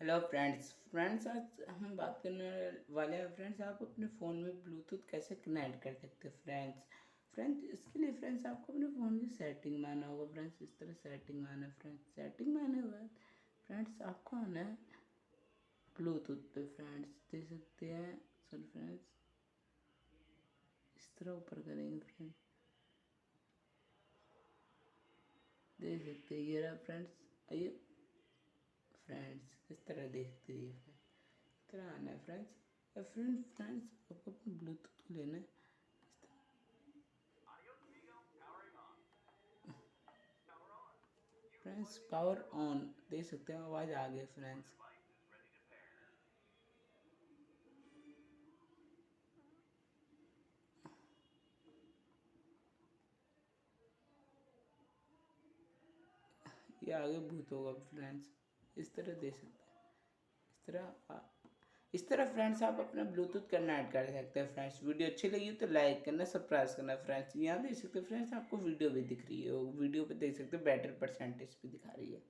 Hello friends आज हम बात करने वाले हैं फ्रेंड्स। आप अपने फ़ोन में ब्लूटूथ कैसे कनेक्ट कर सकते हैं फ्रेंड्स इसके लिए फ्रेंड्स आपको अपने फ़ोन की सेटिंग में आना होगा फ्रेंड्स। इस तरह सेटिंग में आना है फ्रेंड्स। सेटिंग में आने के बाद फ्रेंड्स आपको आना है ब्लूटूथ पे फ्रेंड्स। देख सकते हैं सर फ्रेंड्स, इस तरह ऊपर करेंगे फ्रेंड्स, देख सकते हैं ये रहा फ्रेंड्स। आइए फ्रेंड्स, इस तरह देखते हैं इस तरह आना है फ्रेंड्स। फ्रेंड्स आपको अपने ब्लूटूथ को लेना है इस तरह। फ्रेंड्स पावर ऑन देख सकते हैं, आवाज़ आ गई फ्रेंड्स। ये आगे भूत होगा फ्रेंड्स। इस तरह देख सकते हैं, इस तरह फ्रेंड्स आप अपना ब्लूटूथ कनेक्ट कर सकते हैं फ्रेंड्स। वीडियो अच्छी लगी तो लाइक करना, सब्सक्राइब करना फ्रेंड्स। यहाँ देख सकते हैं फ्रेंड्स, आपको वीडियो भी दिख रही है, वीडियो पे देख सकते हैं बैटरी परसेंटेज भी दिखा रही है।